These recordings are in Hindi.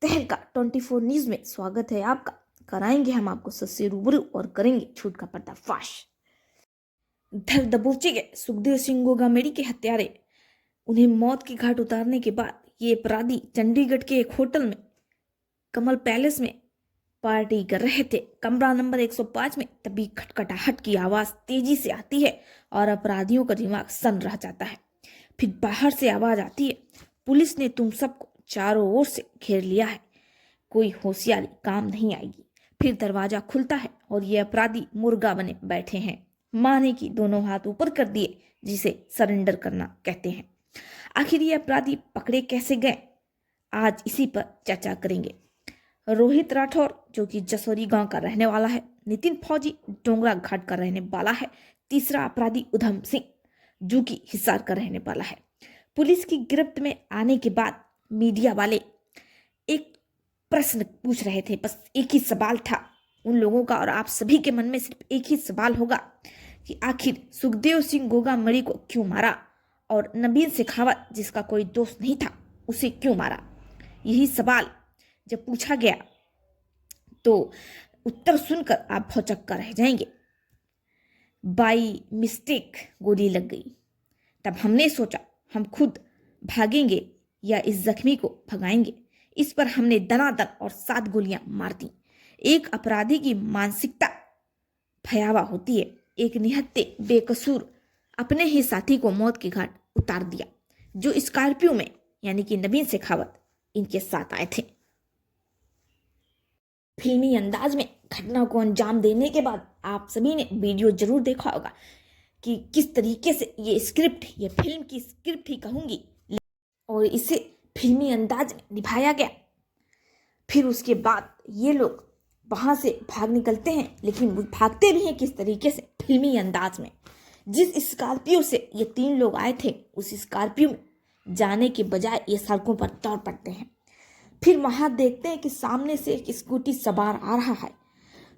तहलका 24 न्यूज में स्वागत है आपका। कराएंगे हम आपको सच्चे रूबरू और करेंगे झूठ का पर्दाफाश। धर दबोचे गए सुखदेव सिंह गोगामेड़ी के हत्यारे। उन्हें मौत की घाट उतारने के बाद ये अपराधी चंडीगढ़ के एक होटल में कमल पैलेस में पार्टी कर रहे थे। कमरा नंबर 105 में तभी खटखटाहट की आवाज तेजी से आती है और अपराधियों का दिमाग सन रह जाता है। फिर बाहर से आवाज आती है, पुलिस ने तुम सबको चारों ओर से घेर लिया है, कोई होशियारी काम नहीं आएगी। फिर दरवाजा खुलता है और ये अपराधी मुर्गा बने बैठे हैं, माने की दोनों हाथ ऊपर कर दिए, जिसे सरेंडर करना कहते हैं। आखिर ये अपराधी पकड़े कैसे गए, आज इसी पर चर्चा करेंगे। रोहित राठौर जो कि जसोरी गांव का रहने वाला है, नितिन फौजी डोंगरा घाट का रहने वाला है, तीसरा अपराधी उधम सिंह जो कि हिसार का रहने वाला है। पुलिस की गिरफ्त में आने के बाद मीडिया वाले एक प्रश्न पूछ रहे थे, बस एक ही सवाल था उन लोगों का और आप सभी के मन में सिर्फ एक ही सवाल होगा कि आखिर सुखदेव सिंह गोगामड़ी को क्यों मारा और नवीन शेखावत जिसका कोई दोस्त नहीं था उसे क्यों मारा। यही सवाल जब पूछा गया तो उत्तर सुनकर आप भौचक्का कर रह जाएंगे। बाई मिस्टेक गोली लग गई। तब हमने सोचा हम खुद भागेंगे या इस जख्मी को भगाएंगे। इस पर हमने दनादन और 7 गोलियां मार दी। एक अपराधी की मानसिकता भयावह होती है। एक निहत्थे बेकसूर अपने ही साथी को मौत की घाट उतार दिया, जो स्कॉर्पियो में यानी कि नवीन शेखावत इनके साथ आए थे। फिल्मी अंदाज में घटना को अंजाम देने के बाद आप सभी ने वीडियो जरूर देखा होगा कि किस तरीके से ये स्क्रिप्ट, ये फिल्म की स्क्रिप्ट ही कहूंगी, और इसे फिल्मी अंदाज में निभाया गया। फिर उसके बाद ये लोग वहां से भाग निकलते हैं, लेकिन वो भागते भी हैं किस तरीके से, फिल्मी अंदाज में। जिस स्कॉर्पियो से ये 3 लोग आए थे उस स्कॉर्पियो में जाने के बजाय ये सड़कों पर दौड़ पड़ते हैं। फिर वहां देखते हैं कि सामने से एक स्कूटी सवार आ रहा है,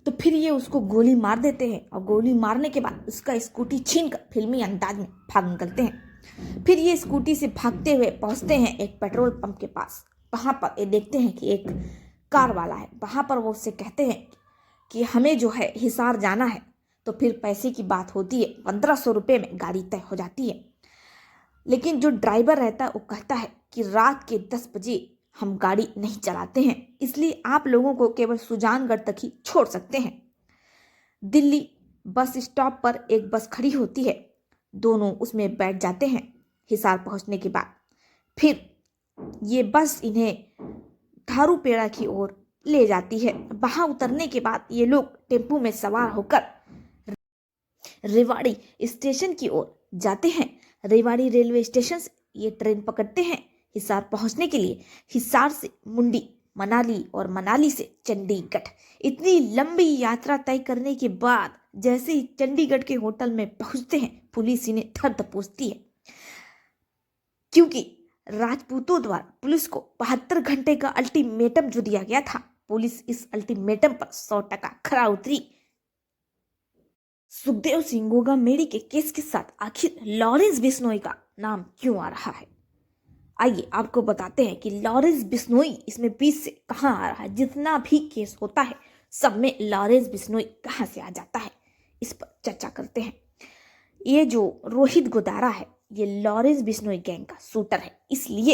तो फिर ये उसको गोली मार देते हैं और गोली मारने के बाद उसका स्कूटी छीनकर फिल्मी अंदाज में भाग निकलते हैं। फिर ये स्कूटी से भागते हुए पहुंचते हैं एक पेट्रोल पंप के पास। वहां पर ये देखते हैं कि एक कार वाला है। वहां पर वो उससे कहते हैं कि हमें जो है हिसार जाना है। तो फिर पैसे की बात होती है, 1500 रुपये में गाड़ी तय हो जाती है। लेकिन जो ड्राइवर रहता है वो कहता है कि रात के 10 बजे हम गाड़ी नहीं चलाते हैं, इसलिए आप लोगों को केवल सुजानगढ़ तक ही छोड़ सकते हैं। दिल्ली बस स्टॉप पर एक बस खड़ी होती है, दोनों उसमें बैठ जाते हैं। हिसार पहुंचने के बाद फिर ये बस इन्हें धारूपेड़ा की ओर ले जाती है। वहां उतरने के बाद ये लोग टेम्पू में सवार होकर रेवाड़ी स्टेशन की ओर जाते हैं। रेवाड़ी रेलवे स्टेशन से ये ट्रेन पकड़ते हैं हिसार पहुंचने के लिए। हिसार से मुंडी, मनाली और मनाली से चंडीगढ़। इतनी लंबी यात्रा तय करने के बाद जैसे ही चंडीगढ़ के होटल में पहुंचते हैं, पुलिस इन्हें धर दबोचती है, क्योंकि राजपूतों द्वारा पुलिस को 72 घंटे का अल्टीमेटम जो दिया गया था, पुलिस इस अल्टीमेटम पर 100% खरा उतरी। सुखदेव सिंह गोगामेड़ी के केस के साथ आखिर लॉरेंस बिश्नोई का नाम क्यों आ रहा है, आइए आपको बताते हैं कि लॉरेंस बिश्नोई इसमें बीच से कहाँ आ रहा है। जितना भी केस होता है सब में लॉरेंस बिश्नोई कहाँ से आ जाता है, इस पर चर्चा करते हैं। ये जो रोहित गोदारा है ये लॉरेंस बिश्नोई गैंग का शूटर है, इसलिए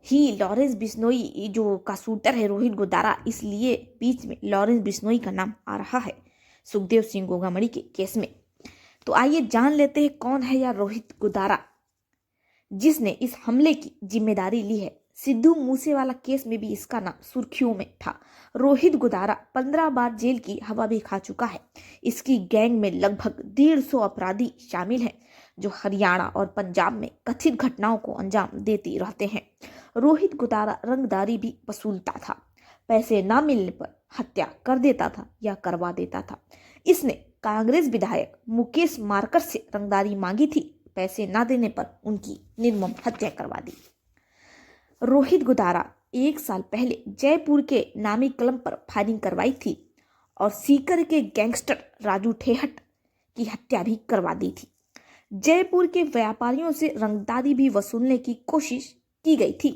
ही लॉरेंस बिश्नोई जो का शूटर है रोहित गोदारा, इसलिए बीच में लॉरेंस बिश्नोई का नाम आ रहा है सुखदेव सिंह गोगामड़ी के केस में। तो आइए जान लेते हैं कौन है यह रोहित गोदारा जिसने इस हमले की जिम्मेदारी ली है। सिद्धू मूसेवाला केस में भी इसका नाम सुर्खियों में था। रोहित गोदारा 15 बार जेल की हवा भी खा चुका है। इसकी गैंग में लगभग 150 अपराधी शामिल हैं जो हरियाणा और पंजाब में कथित घटनाओं को अंजाम देते रहते हैं। रोहित गोदारा रंगदारी भी वसूलता था, पैसे ना मिलने पर हत्या कर देता था या करवा देता था। इसने कांग्रेस विधायक मुकेश मारकर से रंगदारी मांगी थी, पैसे ना देने पर उनकी निर्मम हत्या करवा दी। रोहित गोदारा 1 साल पहले जयपुर के नामी क्लब पर फायरिंग करवाई थी और सीकर के गैंगस्टर राजू ठेहट की हत्या भी करवा दी थी। जयपुर के व्यापारियों से रंगदारी भी वसूलने की कोशिश की गई थी।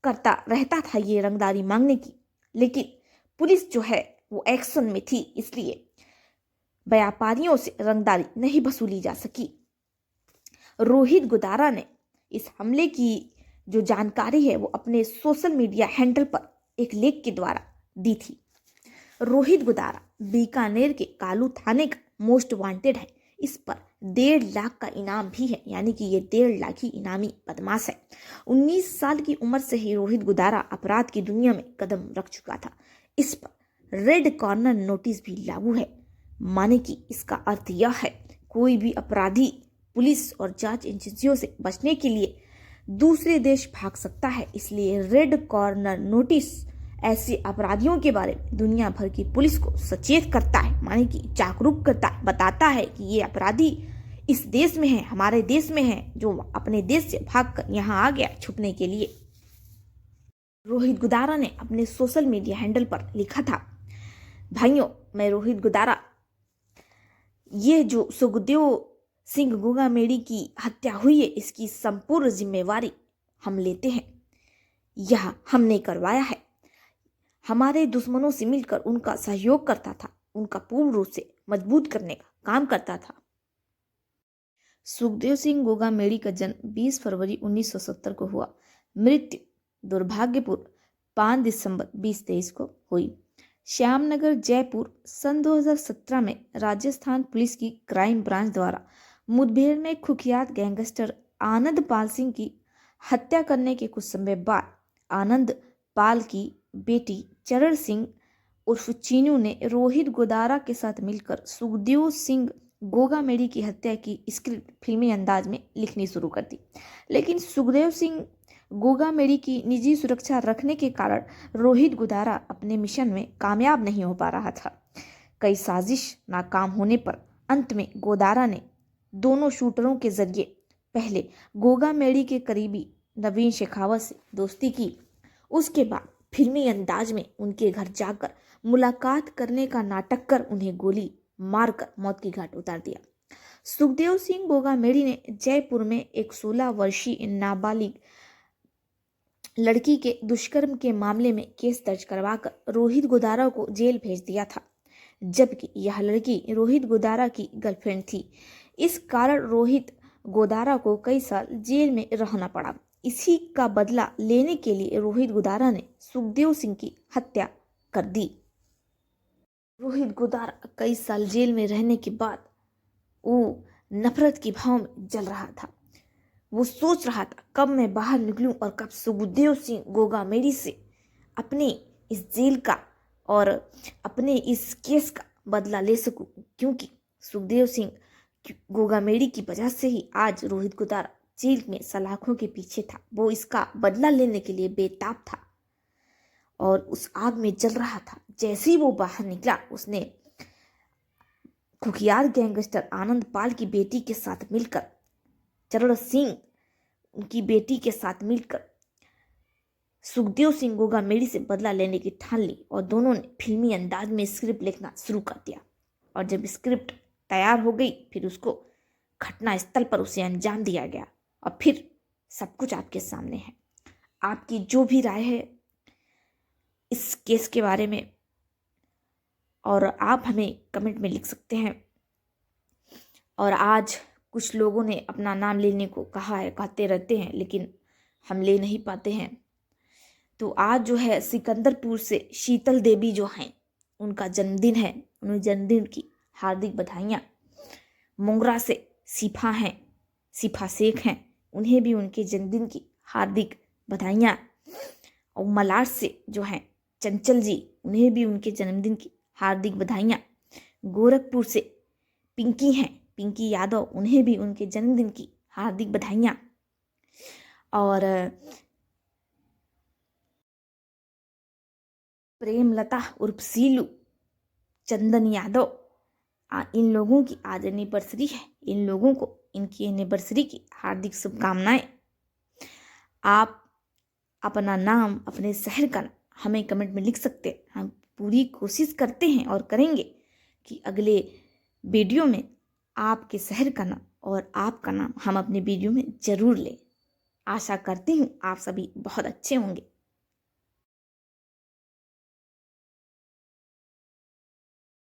करता रहता था ये रंगदारी मांगने की, लेकिन पुलिस जो है वो एक्शन में थी, इसलिए व्यापारियों से रंगदारी नहीं वसूली जा सकी। रोहित गुदारा ने इस हमले की जो जानकारी है वो अपने सोशल मीडिया हैंडल पर एक लेख के द्वारा दी थी। रोहित गुदारा बीकानेर के कालू थाने का मोस्ट वांटेड है। इस पर 1.5 लाख का इनाम भी है, यानी कि ये 1.5 लाख ही इनामी बदमाश है। 19 साल की उम्र से ही रोहित गुदारा अपराध की दुनिया में कदम रख चुका था। इस पर रेड कॉर्नर नोटिस भी लागू है, माने कि इसका अर्थ यह है कोई भी अपराधी पुलिस और जांच एजेंसियों से बचने के लिए दूसरे देश भाग सकता है। इसलिए रेड कॉर्नर नोटिस ऐसे अपराधियों के बारे में दुनिया भर की पुलिस को सचेत करता है, माने कि जागरूक करता है, बताता है कि ये अपराधी इस देश में है, हमारे देश में है, जो अपने देश से भागकर यहाँ आ गया छुपने के लिए। रोहित गुदारा ने अपने सोशल मीडिया हैंडल पर लिखा था, भाइयों मैं रोहित गुदारा, ये जो सुखदेव सिंह गोगामेड़ी की हत्या हुई है इसकी संपूर्ण जिम्मेवारी हम लेते हैं। यह हमने करवाया है। हमारे दुश्मनों से मिलकर उनका सहयोग करता था, उनका पूर्ण रूप से मजबूत करने का काम करता था। सुखदेव सिंह गोगामेड़ी का जन्म 20 फरवरी 1970 को हुआ। मृत्यु दुर्भाग्यपूर्ण 5 दिसंबर 2023 को हुई। श्यामनगर जयपुर सन 2017 में राजस्थान पुलिस की क्राइम ब्रांच द्वारा मुठभेड़ में कुख्यात गैंगस्टर आनंद पाल सिंह की हत्या करने के कुछ समय बाद आनंद पाल की बेटी चरण सिंह उर्फ चीनू ने रोहित गोदारा के साथ मिलकर सुखदेव सिंह गोगामेड़ी की हत्या की स्क्रिप्ट फिल्मी अंदाज में लिखनी शुरू कर दी। लेकिन सुखदेव सिंह गोगामेड़ी की निजी सुरक्षा रखने के कारण रोहित गोदारा अपने मिशन में कामयाब नहीं हो पा रहा था। कई साजिश नाकाम होने पर अंत में गोदारा ने दोनों शूटरों के जरिए पहले गोगामेड़ी के करीबी नवीन शेखावत से दोस्ती की, उसके बाद फिल्मी अंदाज में उनके घर जाकर मुलाकात करने का नाटक कर उन्हें गोली मारकर मौत की घाट उतार दिया। सुखदेव सिंह गोगामेड़ी ने जयपुर में एक 16 वर्षीय नाबालिग लड़की के दुष्कर्म के मामले में केस दर्ज करवाकर रोहित गोदारा को जेल भेज दिया था, जबकि यह लड़की रोहित गोदारा की गर्लफ्रेंड थी। इस कारण रोहित गोदारा को कई साल जेल में रहना पड़ा। इसी का बदला लेने के लिए रोहित गोदारा ने सुखदेव सिंह की हत्या कर दी। रोहित गोदारा कई साल जेल में रहने के बाद वो नफरत के भाव में जल रहा था। वो सोच रहा था कब मैं बाहर निकलूं और कब सुखदेव सिंह गोगामेड़ी से अपने इस जेल का और अपने इस केस का बदला ले सकूं, क्योंकि सुखदेव सिंह गोगामेड़ी की वजह से ही आज रोहित गोदारा जेल में सलाखों के पीछे था। वो इसका बदला लेने के लिए बेताब था और उस आग में जल रहा था। जैसे ही वो बाहर निकला उसने कुख्यात गैंगस्टर आनंद पाल की बेटी के साथ मिलकर, चरण सिंह उनकी बेटी के साथ मिलकर सुखदेव सिंह गोगामेड़ी से बदला लेने की ठान ली और दोनों ने फिल्मी अंदाज में स्क्रिप्ट लिखना शुरू कर दिया। और जब स्क्रिप्ट तैयार हो गई फिर उसको घटना स्थल पर उसे अंजाम दिया गया और फिर सब कुछ आपके सामने है। आपकी जो भी राय है इस केस के बारे में और आप हमें कमेंट में लिख सकते हैं। और आज कुछ लोगों ने अपना नाम लेने को कहा है, कहते रहते हैं लेकिन हम ले नहीं पाते हैं। तो आज जो है सिकंदरपुर से शीतल देवी जो हैं उनका जन्मदिन है, उन्हें जन्मदिन की हार्दिक बधाइयाँ। मुंगरा से सिफा शेख हैं, उन्हें भी उनके जन्मदिन की हार्दिक बधाइयाँ। और मलाड से जो हैं चंचल जी, उन्हें भी उनके जन्मदिन की हार्दिक बधाइयाँ। गोरखपुर से पिंकी हैं, पिंकी यादव, उन्हें भी उनके जन्मदिन की हार्दिक बधाइयाँ। और प्रेमलता उर्फ सीलू, चंदन यादव, इन लोगों की आज एनिवर्सरी है। इन लोगों को इनकी एनिवर्सरी की हार्दिक शुभकामनाएं। आप अपना नाम, अपने शहर का हमें कमेंट में लिख सकते हैं। हम पूरी कोशिश करते हैं और करेंगे कि अगले वीडियो में आपके शहर का नाम और आपका नाम हम अपने वीडियो में ज़रूर लें। आशा करती हूँ आप सभी बहुत अच्छे होंगे।